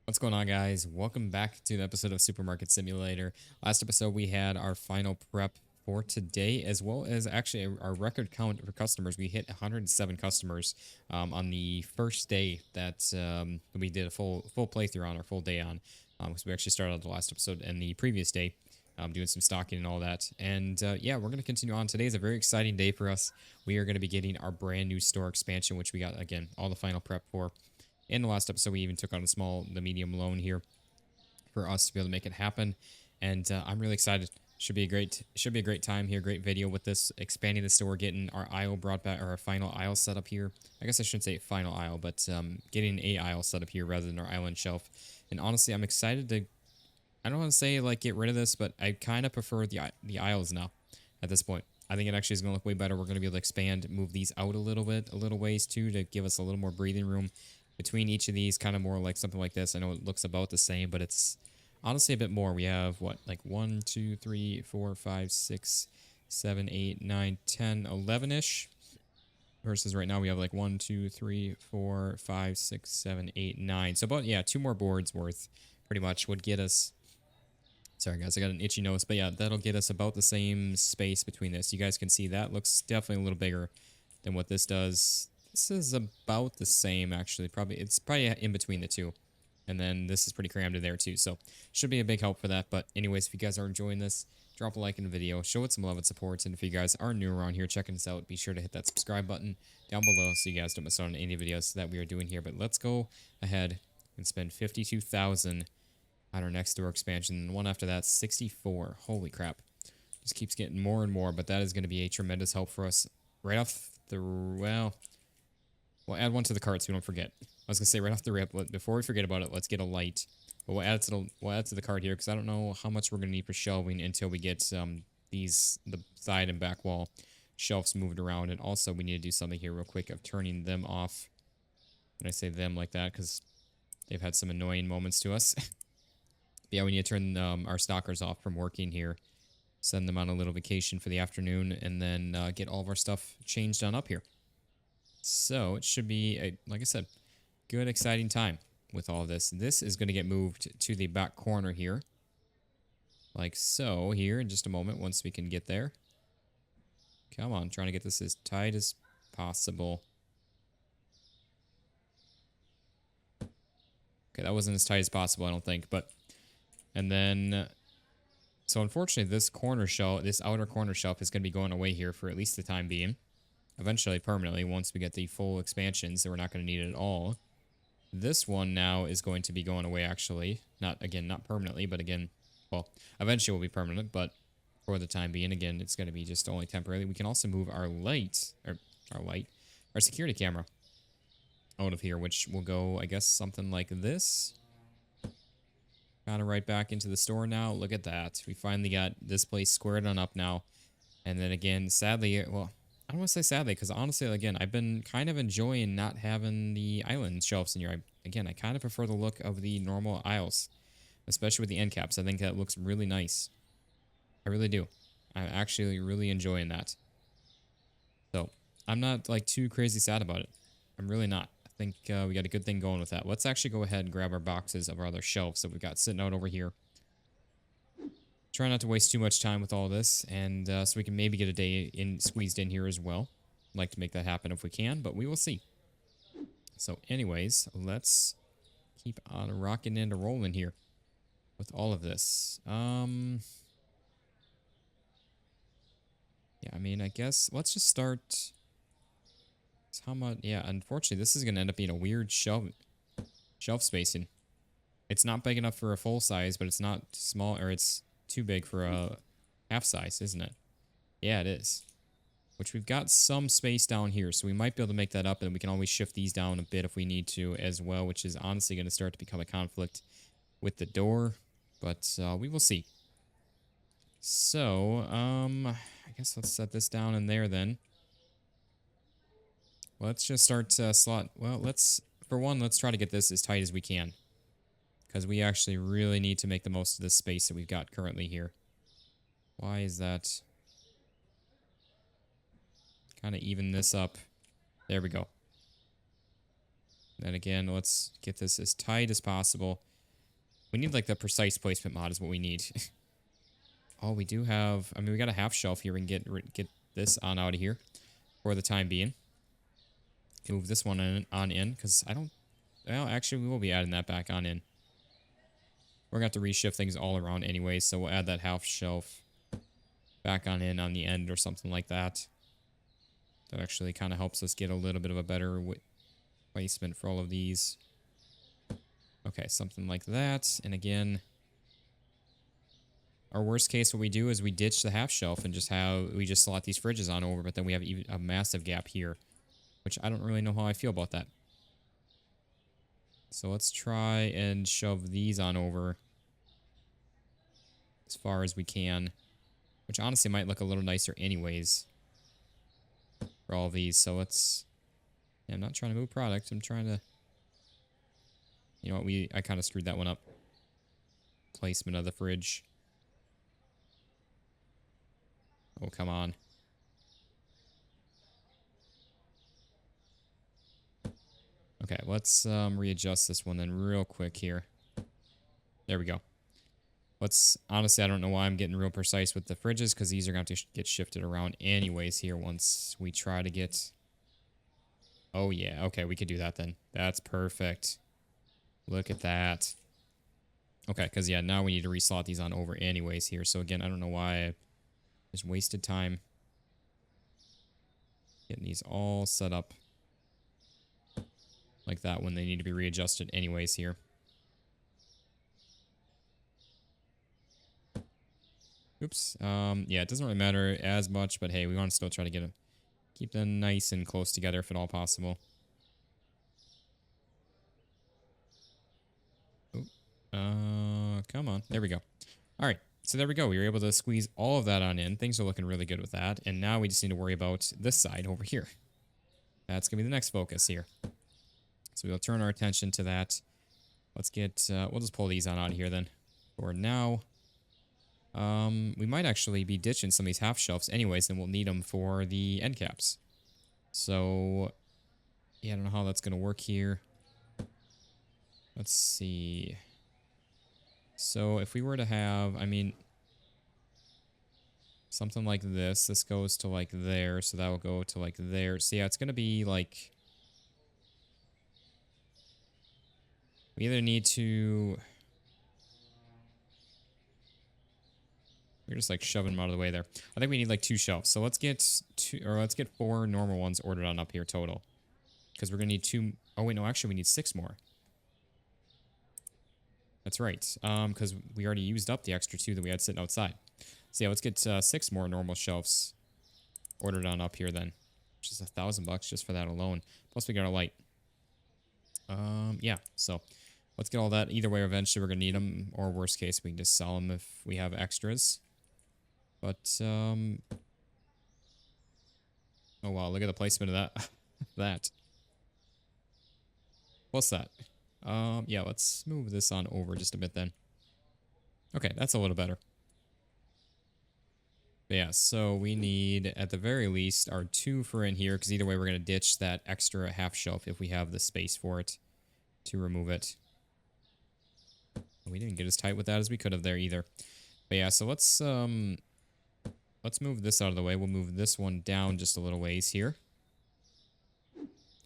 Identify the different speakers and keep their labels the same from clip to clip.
Speaker 1: What's going on, guys? Welcome back to the episode of Supermarket Simulator. Last episode, we had our final prep for today, as well as actually our record count for customers. We hit 107 customers on the first day that we did a full playthrough on, our full day on. Because we actually started out the last episode and the previous day, doing some stocking and all that. And yeah, we're going to continue on. Today is a very exciting day for us. We are going to be getting our brand new store expansion, which we got, again, all the final prep for. In the last episode, we even took on the medium loan here for us to be able to make it happen. And I'm really excited. Should be a great time here. Great video with this expanding the store, getting our aisle brought back, or our final aisle set up here. I guess I shouldn't say final aisle, but getting a aisle set up here rather than our island shelf. And honestly, I'm excited to. I don't want to say like get rid of this, but I kind of prefer the aisles now. At this point, I think it actually is going to look way better. We're going to be able to expand, move these out a little bit, a little ways too, to give us a little more breathing room between each of these, kind of more like something like this. I know it looks about the same, but it's honestly a bit more. We have what, like 1, 2, 3, 4, 5, 6, 7, 8, 9, 10, 11-ish. Versus right now we have like 1, 2, 3, 4, 5, 6, 7, 8, 9. So about, yeah, 2 more boards worth pretty much would get us. Sorry guys, I got an itchy nose, but yeah, that'll get us about the same space between this. You guys can see that looks definitely a little bigger than what this does. This is about the same, actually. It's probably in between the two. And then this is pretty crammed in there too, so should be a big help for that. But anyways, if you guys are enjoying this, drop a like in the video, show it some love and support. And if you guys are new around here checking us out, be sure to hit that subscribe button down below so you guys don't miss out on any videos that we are doing here. But let's go ahead and spend 52,000 on our next door expansion. And the one after that, 64. Holy crap. Just keeps getting more and more, but that is going to be a tremendous help for us right off the, well, we'll add one to the cart so we don't forget. I was going to say right off the rip, before we forget about it, let's get a light. But we'll add to the cart here because I don't know how much we're going to need for shelving until we get the side and back wall shelves moved around. And also we need to do something here real quick of turning them off. And I say them like that because they've had some annoying moments to us. Yeah, we need to turn our stalkers off from working here. Send them on a little vacation for the afternoon, and then get all of our stuff changed on up here. So it should be, like I said, good, exciting time with all of this. This is going to get moved to the back corner here. Like so here in just a moment once we can get there. Come on, trying to get this as tight as possible. Okay, that wasn't as tight as possible, I don't think, but... And then, so unfortunately, this outer corner shelf is going to be going away here for at least the time being. Eventually, permanently, once we get the full expansions, then we're not going to need it at all. This one now is going to be going away, actually. Not permanently, but again, well, eventually will be permanent, but for the time being, again, it's going to be just only temporarily. We can also move our our security camera out of here, which will go, I guess, something like this. Kind of right back into the store now. Look at that. We finally got this place squared on up now. And then again, sadly, well, I don't want to say sadly, because honestly, again, I've been kind of enjoying not having the island shelves in here. Again, I kind of prefer the look of the normal aisles, especially with the end caps. I think that looks really nice. I really do. I'm actually really enjoying that. So, I'm not like too crazy sad about it. I'm really not. I think we got a good thing going with that. Let's actually go ahead and grab our boxes of our other shelves that we've got sitting out over here. Try not to waste too much time with all this, and so we can maybe get a day squeezed in here as well. I'd like to make that happen if we can, but we will see. So anyways, let's keep on rocking and rolling here with all of this. Yeah, I mean, I guess let's just start... How much? Yeah, unfortunately, this is going to end up being a weird shelf spacing. It's not big enough for a full size, but it's not small, or it's too big for a half size, isn't it? Yeah, it is. Which we've got some space down here, so we might be able to make that up, and we can always shift these down a bit if we need to as well, which is honestly going to start to become a conflict with the door, but we will see. So, I guess let's set this down in there then. Let's just start slot. Well, let's try to get this as tight as we can. Because we actually really need to make the most of this space that we've got currently here. Why is that? Kind of even this up. There we go. Then again, let's get this as tight as possible. We need like the precise placement mod is what we need. Oh, we do have, I mean, we got a half shelf here. We can get this on out of here for the time being. Can move this one on in because I don't, well, actually we will be adding that back on in. We're going to have to reshift things all around anyway, so we'll add that half shelf back on in on the end or something like that. That actually kind of helps us get a little bit of a better placement for all of these. Okay, something like that. And again, our worst case, what we do is we ditch the half shelf and we just slot these fridges on over, but then we have even a massive gap here, which I don't really know how I feel about that. So let's try and shove these on over as far as we can, which honestly might look a little nicer anyways for all of these. So let's, yeah, I'm not trying to move product. I'm trying to, you know what, I kind of screwed that one up. Placement of the fridge. Oh, come on. Okay, let's readjust this one then real quick here. There we go. Honestly, I don't know why I'm getting real precise with the fridges, because these are going to have to get shifted around anyways here once we try to get... Oh, yeah. Okay, we could do that then. That's perfect. Look at that. Okay, because, yeah, now we need to reslot these on over anyways here. So, again, I don't know why I just wasted time getting these all set up like that when they need to be readjusted anyways here. Oops. Yeah, it doesn't really matter as much, but hey, we want to still try to keep them nice and close together if at all possible. Oop. Come on. There we go. All right. So there we go. We were able to squeeze all of that on in. Things are looking really good with that. And now we just need to worry about this side over here. That's going to be the next focus here. So we'll turn our attention to that. Let's get, we'll just pull these on out of here then. For now, we might actually be ditching some of these half shelves anyways, and we'll need them for the end caps. So, yeah, I don't know how that's going to work here. Let's see. So if we were to have, I mean, something like this goes to like there, so that will go to like there. So yeah, it's going to be like, we either need to, we're just like shoving them out of the way there. I think we need like 2 shelves. So let's get 4 normal ones ordered on up here total. Because we're going to need 2, oh wait, no, actually we need 6 more. That's right, because we already used up the extra 2 that we had sitting outside. So yeah, let's get 6 more normal shelves ordered on up here then. Which is $1,000 just for that alone. Plus we got a light. Yeah, so let's get all that. Either way, eventually we're going to need them. Or worst case, we can just sell them if we have extras. But, oh wow, look at the placement of that. that. What's that? Yeah, let's move this on over just a bit then. Okay, that's a little better. But yeah, so we need, at the very least, our 2 for in here, because either way we're going to ditch that extra half shelf if we have the space for it to remove it. We didn't get as tight with that as we could have there either. But yeah, so let's move this out of the way. We'll move this one down just a little ways here.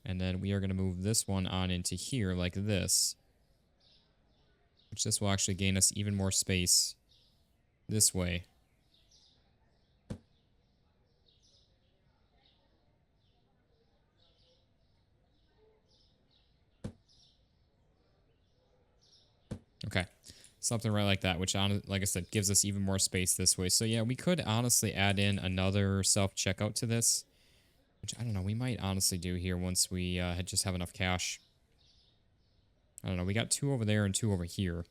Speaker 1: And then we are going to move this one on into here like this. Which this will actually gain us even more space this way. Okay. Something right like that, which, like I said, gives us even more space this way. So yeah, we could honestly add in another self-checkout to this. Which, I don't know, we might honestly do here once we just have enough cash. I don't know, we got 2 over there and 2 over here.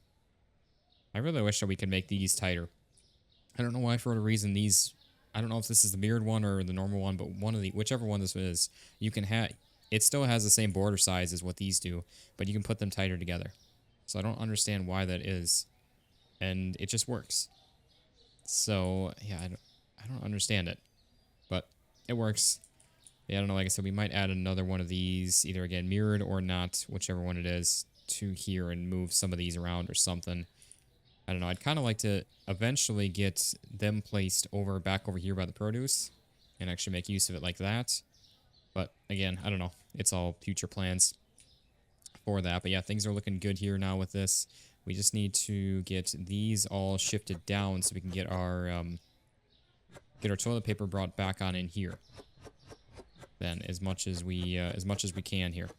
Speaker 1: I really wish that we could make these tighter. I don't know why, for whatever reason, these... I don't know if this is the mirrored one or the normal one, but whichever one this is, you can have... It still has the same border size as what these do, but you can put them tighter together. So I don't understand why that is. And it just works. So, yeah, I don't understand it. But it works. Yeah, I don't know, like I said, we might add another one of these, either again mirrored or not, whichever one it is. to here and move some of these around or something. I don't know. I'd kind of like to eventually get them placed back over here by the produce and actually make use of it like that. But again, I don't know. It's all future plans for that. But yeah, things are looking good here now with this. We just need to get these all shifted down so we can get our toilet paper brought back on in here. Then as much as we can here.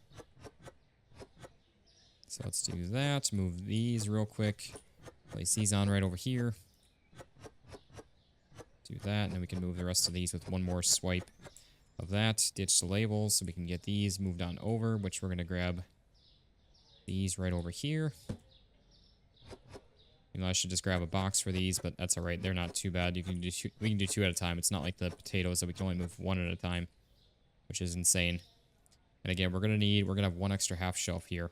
Speaker 1: So let's do that. Move these real quick. Place these on right over here. Do that, and then we can move the rest of these with one more swipe of that. Ditch the labels so we can get these moved on over, which we're going to grab these right over here. You know, I should just grab a box for these, but that's all right. They're not too bad. We can do two at a time. It's not like the potatoes that we can only move one at a time, which is insane. And again, we're going to have one extra half shelf here.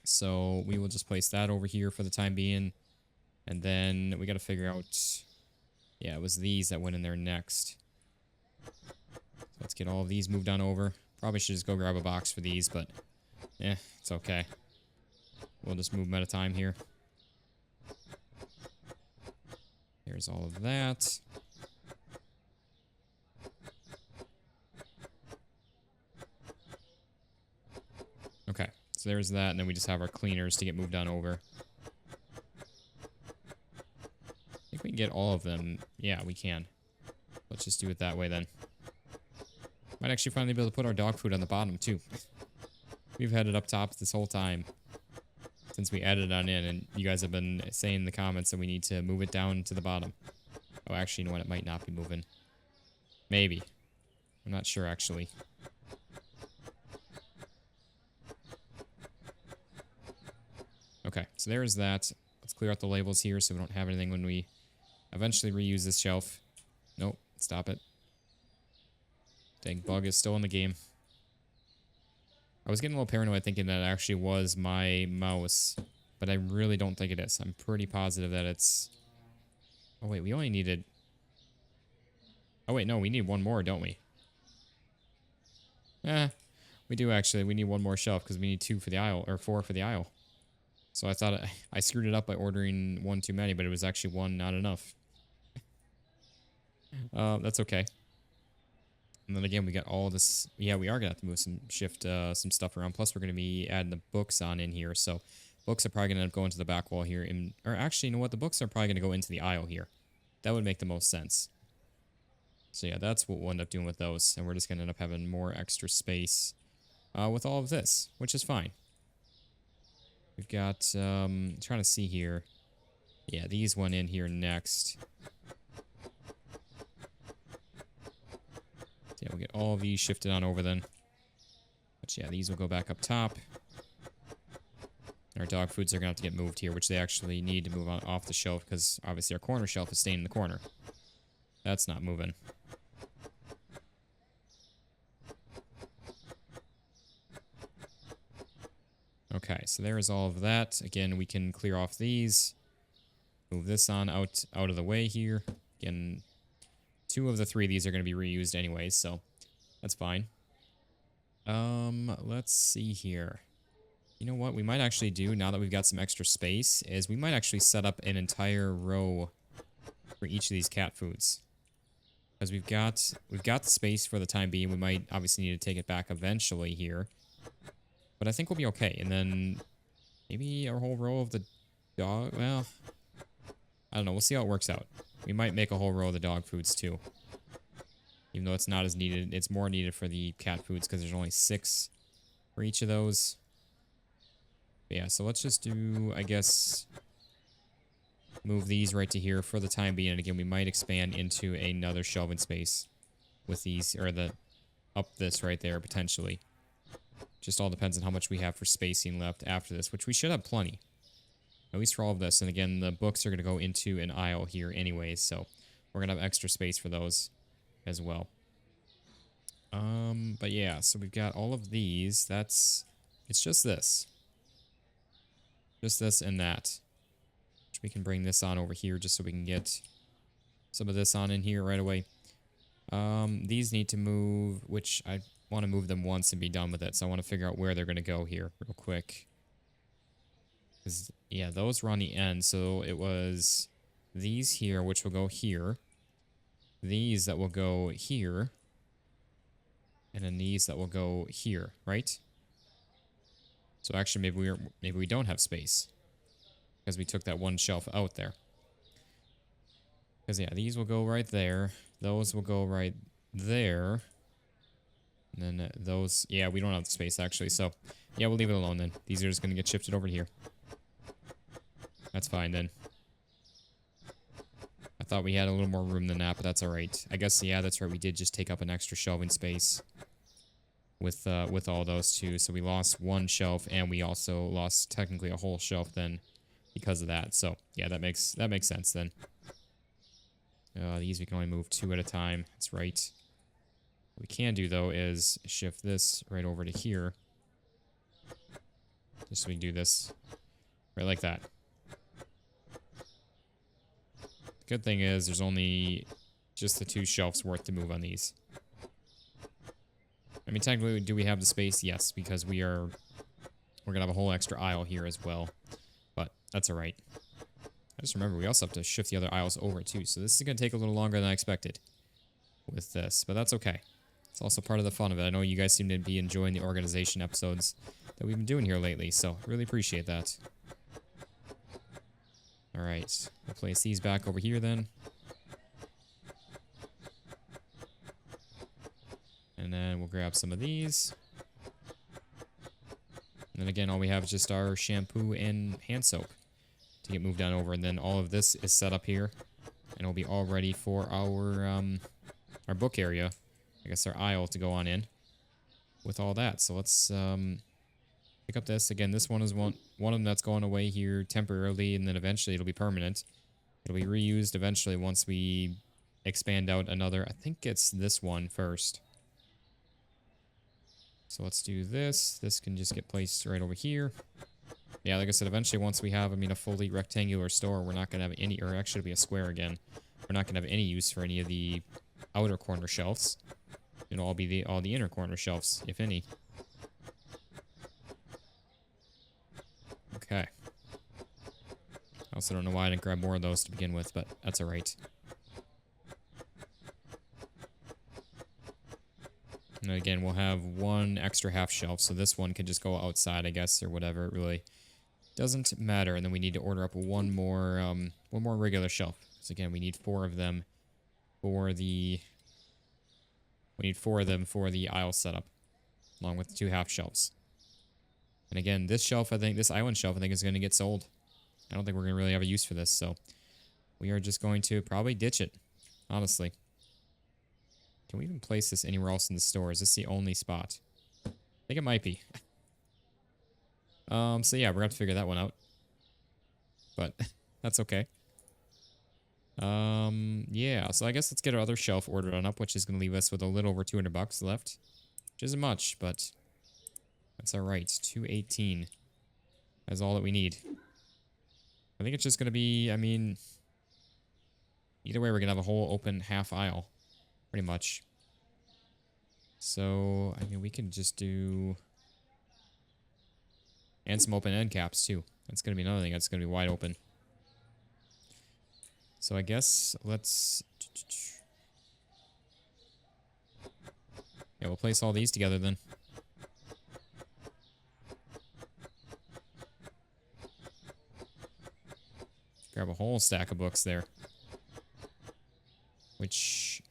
Speaker 1: So we will just place that over here for the time being. And then we got to figure out, yeah, it was these that went in there next. So let's get all of these moved on over. Probably should just go grab a box for these, but it's okay. We'll just move them at a time here. Here's all of that. Okay, so there's that, and then we just have our cleaners to get moved on over. I think we can get all of them. Yeah, we can. Let's just do it that way then. Might actually finally be able to put our dog food on the bottom, too. We've had it up top this whole time since we added it on in, and you guys have been saying in the comments that we need to move it down to the bottom. Oh, actually, you know what? It might not be moving. Maybe. I'm not sure, actually. Okay, so there's that. Let's clear out the labels here so we don't have anything when we eventually reuse this shelf. Nope, stop it. Dang, bug is still in the game. I was getting a little paranoid thinking that it actually was my mouse, but I really don't think it is. I'm pretty positive that it's... Oh, wait, we only needed... Oh, wait, no, we need one more, don't we? We do actually. We need one more shelf because we need 2 for the aisle, or 4 for the aisle. So I thought I screwed it up by ordering 1 too many, but it was actually 1 not enough. That's okay. And then again, we got all this. Yeah, we are gonna have to move shift some stuff around. Plus, we're gonna be adding the books on in here. So books are probably gonna end up going to the back wall here. Or actually, you know what? The books are probably gonna go into the aisle here. That would make the most sense. So yeah, that's what we'll end up doing with those. And we're just gonna end up having more extra space with all of this, which is fine. We've got, trying to see here. Yeah, these went in here next. Yeah, we'll get all of these shifted on over then. But yeah, these will go back up top. And our dog foods are going to have to get moved here, which they actually need to move on off the shelf because obviously our corner shelf is staying in the corner. That's not moving. Okay, so there is all of that. Again, we can clear off these. Move this on out of the way here. Again, 2 of the 3 of these are going to be reused anyways, so that's fine. Let's see here. You know what we might actually do now that we've got some extra space is we might actually set up an entire row for each of these cat foods. Because we've got the space for the time being. We might obviously need to take it back eventually here. But I think we'll be okay. And then maybe our whole row of the dog... Well, I don't know. We'll see how it works out. We might make a whole row of the dog foods too. Even though it's not as needed. It's more needed for the cat foods because there's only 6 for each of those. But yeah, so let's just do, I guess... Move these right to here for the time being. And again, we might expand into another shelving space with these, or up this right there, potentially. Just all depends on how much we have for spacing left after this, which we should have plenty. At least for all of this. And again, the books are going to go into an aisle here anyways, so we're going to have extra space for those as well. But yeah, so we've got all of these. It's just this. Just this and that. Which we can bring this on over here just so we can get some of this on in here right away. These need to move, which I want to move them once and be done with it. So I want to figure out where they're going to go here real quick. 'Cause, yeah, those were on the end. So it was these here, which will go here. These that will go here. And then these that will go here, right? So actually, maybe we don't have space because we took that one shelf out there. Because yeah, these will go right there. Those will go right there. And then those, yeah, we don't have the space actually. So yeah, we'll leave it alone then. These are just gonna get shifted over here. That's fine then. I thought we had a little more room than that, but that's all right. I guess yeah, that's right. We did just take up an extra shelving space with all those two. So we lost one shelf, and we also lost technically a whole shelf then because of that. So yeah, that makes sense then. These we can only move 2 at a time. That's right. What we can do though is shift this right over to here. Just so we can do this right like that. Good thing is there's only just the 2 shelves worth to move on these. I mean, technically, do we have the space? Yes, because we're gonna have a whole extra aisle here as well. But that's all right. I just remember we also have to shift the other aisles over too, so this is gonna take a little longer than I expected with this, but that's okay. It's also part of the fun of it. I know you guys seem to be enjoying the organization episodes that we've been doing here lately, so really appreciate that. All right, we'll place these back over here then. And then we'll grab some of these. And then again, all we have is just our shampoo and hand soap to get moved on over. And then all of this is set up here. And it'll be all ready for our book area. I guess our aisle to go on in with all that. So let's pick up this. Again, this one is one of them that's going away here temporarily, and then eventually it'll be permanent. It'll be reused eventually once we expand out another. I think it's this one first. So let's do this. This can just get placed right over here. Yeah, like I said, eventually once we have, a fully rectangular store, we're not going to have any, or actually it'll be a square again. We're not going to have any use for any of the outer corner shelves. It'll all be all the inner corner shelves, if any. Okay. I also don't know why I didn't grab more of those to begin with, but that's alright. And again, we'll have one extra half shelf, so this one can just go outside, I guess, or whatever. It really doesn't matter. And then we need to order up one more regular shelf. So again, we need 4 of them for the... We need 4 of them for the aisle setup, along with the 2 half shelves. And again, this shelf, this island shelf, I think is going to get sold. I don't think we're going to really have a use for this, so we are just going to probably ditch it, honestly. Can we even place this anywhere else in the store? Is this the only spot? I think it might be. So yeah, we're gonna have to figure that one out. But that's okay. Yeah, so I guess let's get our other shelf ordered on up, which is gonna leave us with a little over 200 bucks left. Which isn't much, but that's alright. 218. That's all that we need. I think it's just gonna be, either way we're gonna have a whole open half aisle. Pretty much. So, we can just do... And some open end caps, too. That's going to be another thing that's going to be wide open. So I guess let's... Yeah, we'll place all these together then. Grab a whole stack of books there. Which...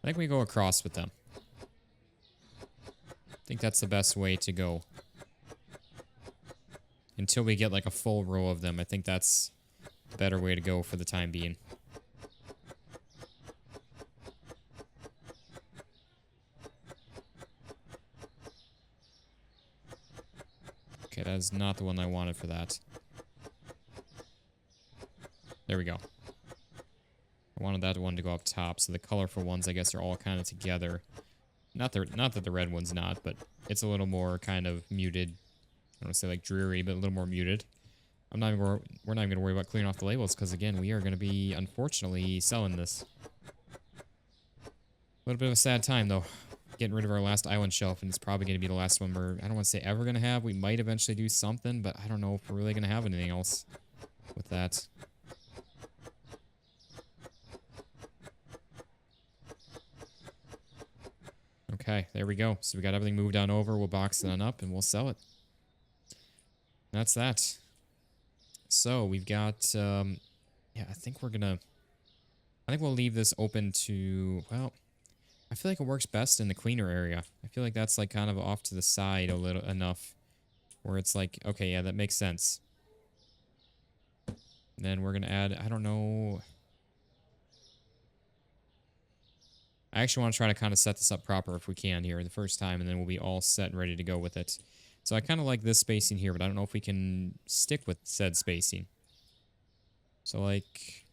Speaker 1: I think we go across with them. I think that's the best way to go. Until we get like a full row of them, I think that's the better way to go for the time being. Okay, that is not the one I wanted for that. There we go. I wanted that one to go up top, so the colorful ones, I guess, are all kind of together. Not that the red one's not, but it's a little more kind of muted. I don't want to say like dreary, but a little more muted. We're not even going to worry about clearing off the labels, because again, we are going to be, unfortunately, selling this. A little bit of a sad time, though. getting rid of our last island shelf, and it's probably going to be the last one we're, I don't want to say ever going to have. We might eventually do something, but I don't know if we're really going to have anything else with that. Okay, there we go. So we got everything moved on over. We'll box it on up and we'll sell it. That's that. So we've got, yeah, I think we'll leave this open to, well, I feel like it works best in the cleaner area. I feel like that's like kind of off to the side a little enough where it's like, okay, yeah, that makes sense. And then we're going to add, I don't know. I actually want to try to kind of set this up proper if we can here the first time, and then we'll be all set and ready to go with it. So I kind of like this spacing here, but I don't know if we can stick with said spacing. So like,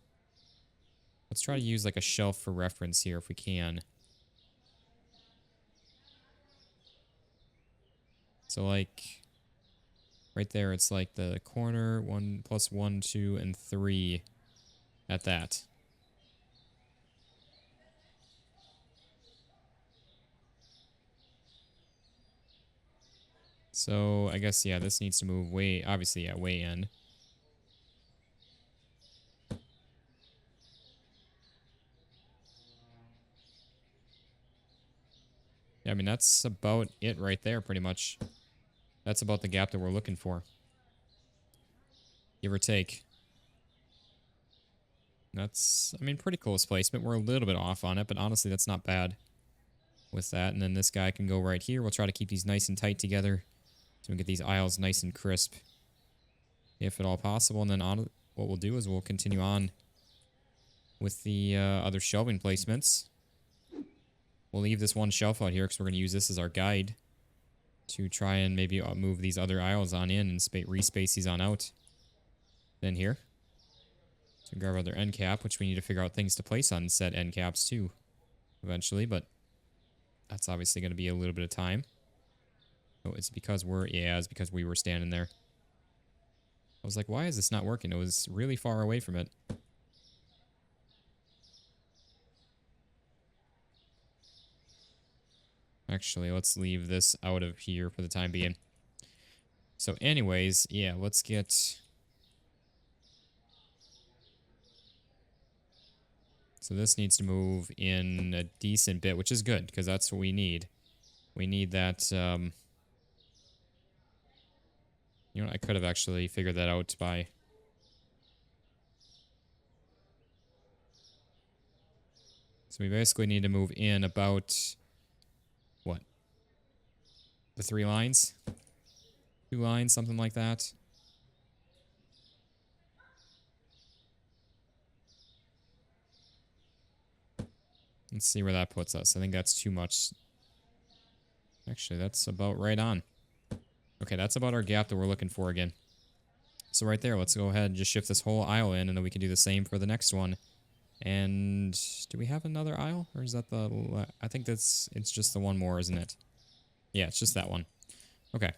Speaker 1: let's try to use like a shelf for reference here if we can. So like, right there, it's like the corner, 1 plus 1, 2, and 3 at that. So I guess, yeah, this needs to move way, obviously, yeah, way in. Yeah, I mean, that's about it right there, pretty much. That's about the gap that we're looking for. Give or take. That's, I mean, pretty close placement. We're a little bit off on it, but honestly, that's not bad with that. And then this guy can go right here. We'll try to keep these nice and tight together so we get these aisles nice and crisp, if at all possible. And then on, what we'll do is we'll continue on with the other shelving placements. We'll leave this one shelf out here because we're going to use this as our guide to try and maybe move these other aisles on in and respace these on out. Then here. So grab our other end cap, which we need to figure out things to place on said end caps too, eventually, but that's obviously going to be a little bit of time. Oh, it's because it's because we were standing there. I was like, why is this not working? It was really far away from it. Actually, let's leave this out of here for the time being. So anyways, yeah, let's get... So this needs to move in a decent bit, which is good, because that's what we need. We need that... you know, I could have actually figured that out by... So we basically need to move in about... What? The 3 lines? 2 lines, something like that. Let's see where that puts us. I think that's too much. Actually, that's about right on. Okay, that's about our gap that we're looking for again. So right there, let's go ahead and just shift this whole aisle in, and then we can do the same for the next one. And do we have another aisle? Or is that the... I think it's just the one more, isn't it? Yeah, it's just that one. Okay.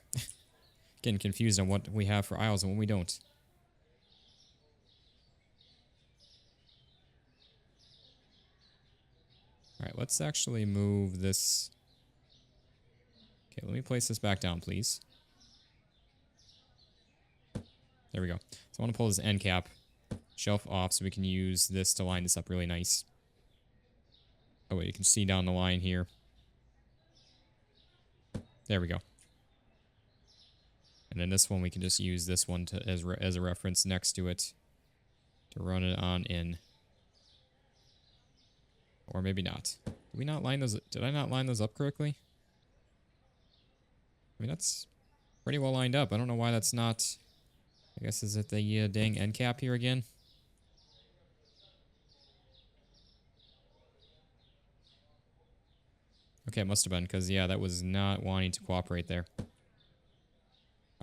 Speaker 1: Getting confused on what we have for aisles and what we don't. Alright, let's actually move this... Okay, let me place this back down, please. There we go. So I want to pull this end cap shelf off so we can use this to line this up really nice. Oh wait, you can see down the line here. There we go. And then this one, we can just use this one to as a reference next to it to run it on in. Or maybe not. Did we not line those? Did I not line those up correctly? I mean, that's pretty well lined up. I don't know why that's not... I guess, is it the dang end cap here again? Okay, it must have been, because, yeah, that was not wanting to cooperate there.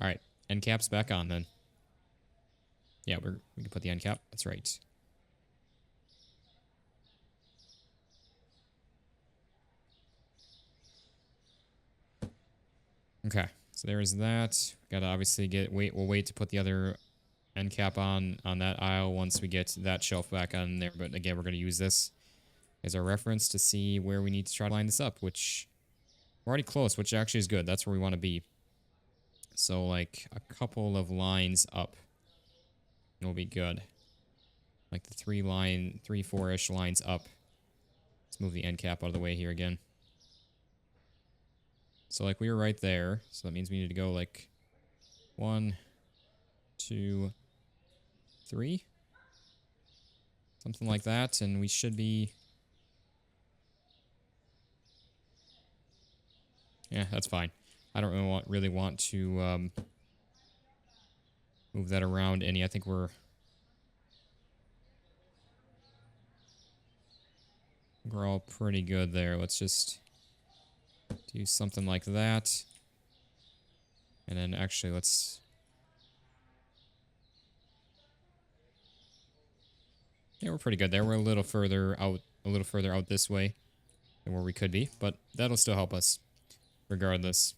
Speaker 1: Alright, end cap's back on, then. Yeah, we can put the end cap. That's right. Okay, so there's that. Gotta obviously we'll wait to put the other end cap on that aisle once we get that shelf back on there. But again, we're gonna use this as our reference to see where we need to try to line this up, which We're already close, which actually is good. That's where we want to be. So, like, a couple of lines up will be good. Like the 4-ish lines up. Let's move the end cap out of the way here again. So, like, we were right there. So that means we need to go, like, 1, 2, 3. Something like that. And we should be... Yeah, that's fine. I don't really want to move that around any. I think we're all pretty good there. Let's just do something like that. And then actually let's... Yeah, we're pretty good there. We're a little further out this way than where we could be, but that'll still help us regardless.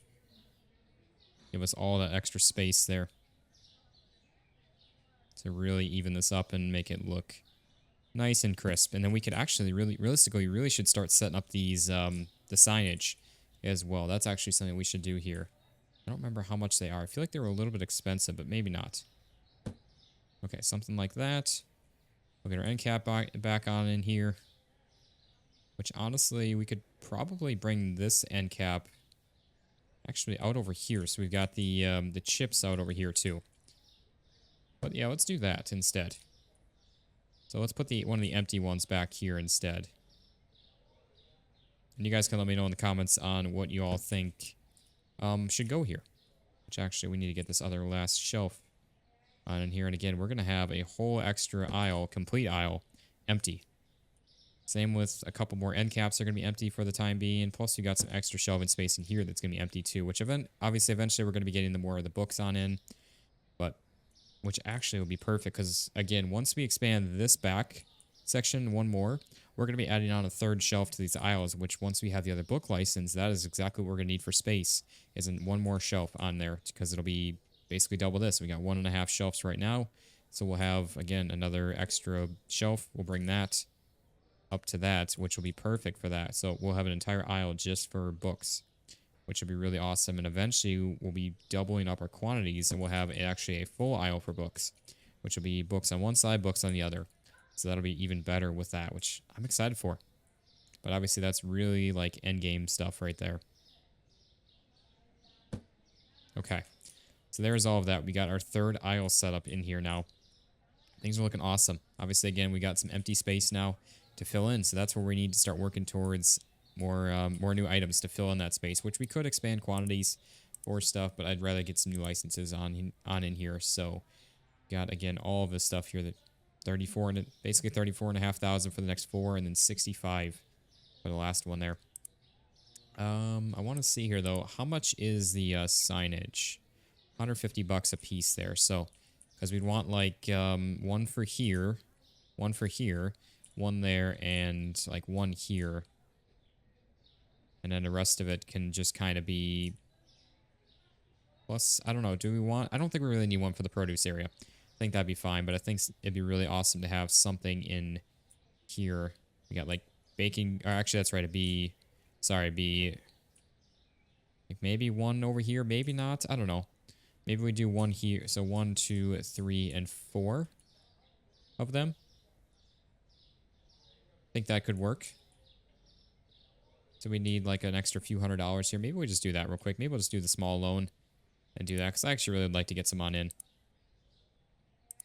Speaker 1: Give us all that extra space there to really even this up and make it look nice and crisp. And then we could actually realistically should start setting up these the signage as well. That's actually something we should do here. I don't remember how much they are. I feel like they were a little bit expensive, but maybe not. Okay, something like that. We'll get our end cap back on in here. Which honestly, we could probably bring this end cap actually out over here. So we've got the chips out over here too. But yeah, let's do that instead. So let's put one of the empty ones back here instead. And you guys can let me know in the comments on what you all think should go here. Which actually, we need to get this other last shelf on in here. And again, we're going to have a whole extra aisle, complete aisle, empty. Same with a couple more end caps are going to be empty for the time being. Plus, you got some extra shelving space in here that's going to be empty too. Which obviously, eventually, we're going to be getting more of the books on in. But which actually will be perfect because, again, once we expand this back section one more, we're going to be adding on a third shelf to these aisles, which once we have the other book license, that is exactly what we're going to need for space, is in one more shelf on there because it'll be basically double this. We got 1.5 shelves right now, so we'll have, again, another extra shelf. We'll bring that up to that, which will be perfect for that. So we'll have an entire aisle just for books, which will be really awesome. And eventually we'll be doubling up our quantities and we'll have actually a full aisle for books, which will be books on one side, books on the other. So that'll be even better with that, which I'm excited for. But obviously that's really like end game stuff right there. Okay. So there's all of that. We got our third aisle set up in here now. Things are looking awesome. Obviously, again, we got some empty space now to fill in. So that's where we need to start working towards more new items to fill in that space, which we could expand quantities for stuff, but I'd rather get some new licenses on in here. So got, again, all of this stuff here that basically 34,500 for the next 4 and then 65 for the last one there. I want to see here though, how much is the signage? $150 a piece there. So because we'd want like one for here, one there, and like one here. And then the rest of it can just kind of be... Plus, I don't know, do we want... I don't think we really need one for the produce area. I think that'd be fine, but I think it'd be really awesome to have something in here. We got like baking... Or actually, that's right, it'd be... Sorry, it'd be... Like maybe one over here, maybe not. I don't know. Maybe we do one here. So 1, 2, 3, and 4 of them. I think that could work. So we need like an extra few $100s here. Maybe we just do that real quick. Maybe we'll just do the small loan and do that because I actually really would like to get some on in.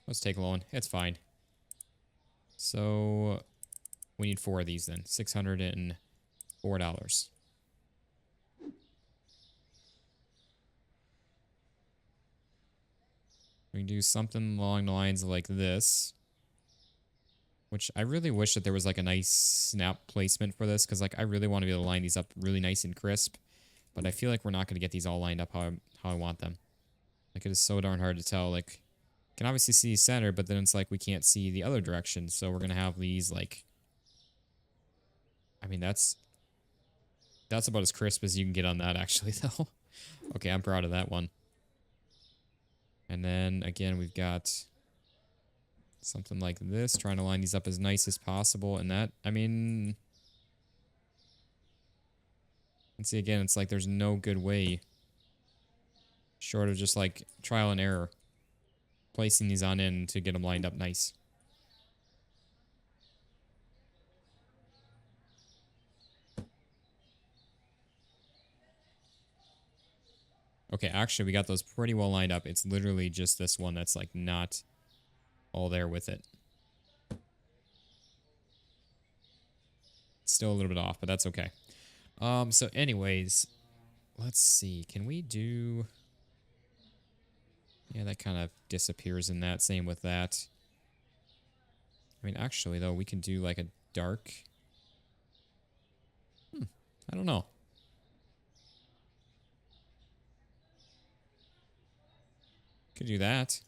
Speaker 1: Let's take a loan. It's fine. So we need 4 of these then. $604. We can do something along the lines of like this. Which I really wish that there was like a nice snap placement for this. Because like I really want to be able to line these up really nice and crisp. But I feel like we're not going to get these all lined up how I want them. Like it is so darn hard to tell. Like you can obviously see center. But then it's like we can't see the other direction. So we're going to have these like... I mean that's about as crisp as you can get on that actually though. Okay, I'm proud of that one. And then again we've got... something like this, trying to line these up as nice as possible. And that, I mean, And see, again, it's like there's no good way short of just like trial and error placing these on in to get them lined up nice. Okay, actually, we got those pretty well lined up. It's literally just this one that's like not all there with it. Still a little bit off, but that's okay. So anyways, let's see. Can we do... Yeah, that kind of disappears in that. Same with that. I mean, actually, though, we can do like a dark... I don't know. Could do that.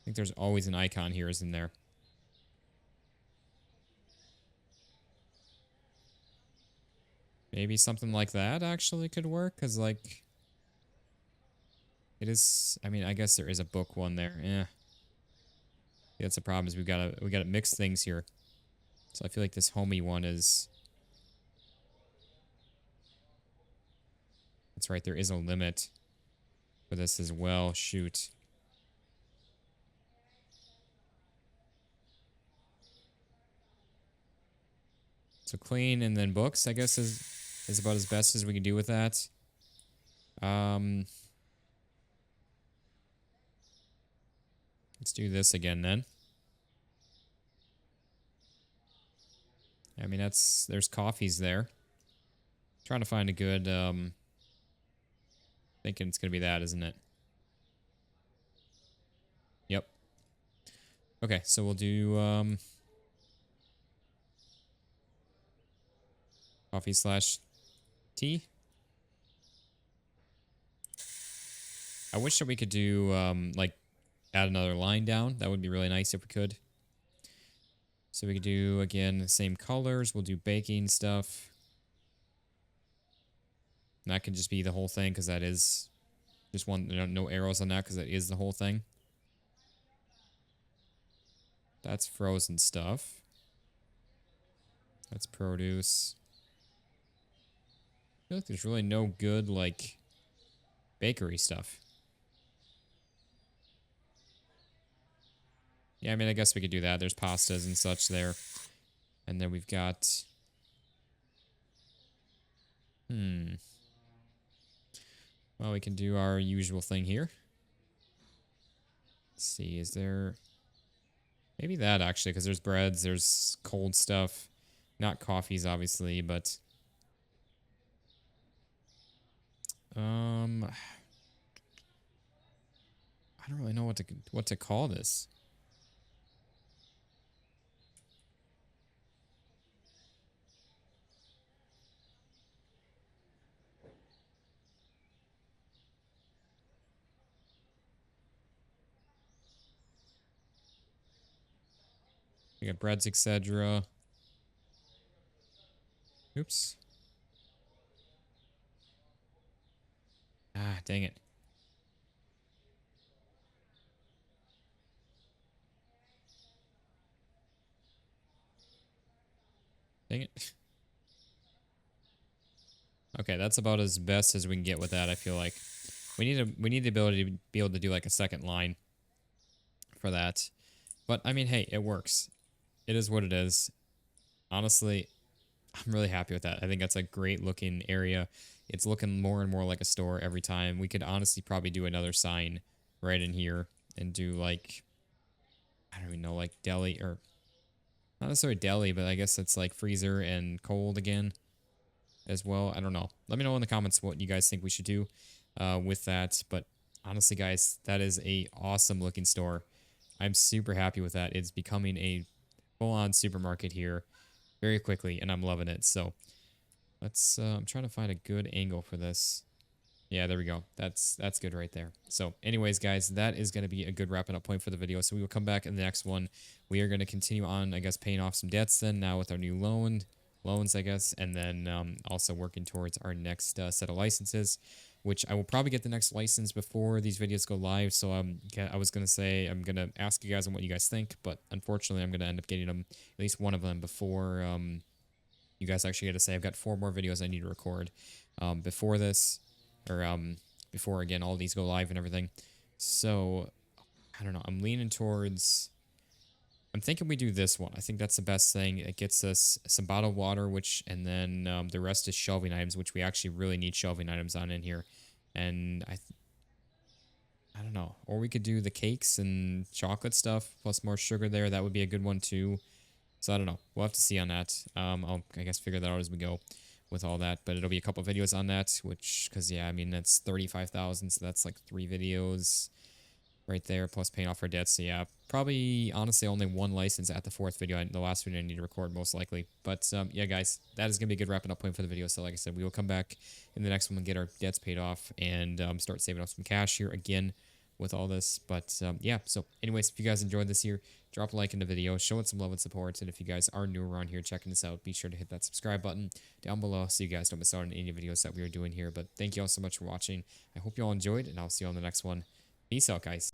Speaker 1: I think there's always an icon here, isn't there? Maybe something like that actually could work, because, like... It is... I mean, I guess there is a book one there. Yeah. That's the problem, is we gotta mix things here. So I feel like this homey one is... That's right, there is a limit for this as well. Shoot. So clean and then books, I guess, is about as best as we can do with that. Let's do this again then. I mean, there's coffees there. Trying to find a good, thinking it's gonna be that, isn't it? Yep. Okay, so we'll do, coffee slash tea. I wish that we could do, like, add another line down. That would be really nice if we could. So we could do, again, the same colors. We'll do baking stuff. And that could just be the whole thing, because that is just one, no arrows on that, because that is the whole thing. That's frozen stuff. That's produce. I feel like there's really no good, like, bakery stuff. Yeah, I mean, I guess we could do that. There's pastas and such there. And then we've got... Well, we can do our usual thing here. Let's see, is there... Maybe that, actually, because there's breads, there's cold stuff. Not coffees, obviously, but... I don't really know what to call this. We got breads, etc. Oops. Ah, dang it. Dang it. Okay, that's about as best as we can get with that, I feel like. We need the ability to be able to do like a second line for that. But I mean, hey, it works. It is what it is. Honestly, I'm really happy with that. I think that's a great looking area. It's looking more and more like a store every time. We could honestly probably do another sign right in here and do like, I don't even know, like deli, or not necessarily deli, but I guess it's like freezer and cold again as well. I don't know. Let me know in the comments what you guys think we should do with that. But honestly, guys, that is a awesome looking store. I'm super happy with that. It's becoming a full-on supermarket here very quickly, and I'm loving it. So let's, I'm trying to find a good angle for this. Yeah, there we go. That's good right there. So anyways, guys, that is going to be a good wrapping up point for the video. So we will come back in the next one. We are going to continue on, I guess, paying off some debts then now with our new loans, I guess, and then also working towards our next set of licenses, which I will probably get the next license before these videos go live. So I was going to say I'm going to ask you guys on what you guys think, but unfortunately I'm going to end up getting them, at least one of them, before you guys actually get to say I've got 4 more videos I need to record before this, or before again all these go live and everything. So I don't know. I'm leaning towards. I'm thinking we do this one. I think that's the best thing. It gets us some bottled water, and then the rest is shelving items, which we actually really need shelving items on in here. And I don't know. Or we could do the cakes and chocolate stuff plus more sugar there. That would be a good one too. So I don't know. We'll have to see on that. I guess figure that out as we go with all that. But it'll be a couple videos on that, because yeah, I mean that's 35,000, so that's like 3 videos right there, plus paying off our debts. So yeah, probably honestly only 1 license at the 4th video, the last video I need to record most likely. But yeah, guys, that is gonna be a good wrapping up point for the video. So like I said, we will come back in the next one and get our debts paid off and start saving up some cash here again with all this. But yeah, so anyways, if you guys enjoyed this here, drop a like in the video, show it some love and support. And if you guys are new around here checking this out, be sure to hit that subscribe button down below so you guys don't miss out on any videos that we are doing here. But thank you all so much for watching. I hope you all enjoyed, and I'll see you on the next one. Peace out, guys.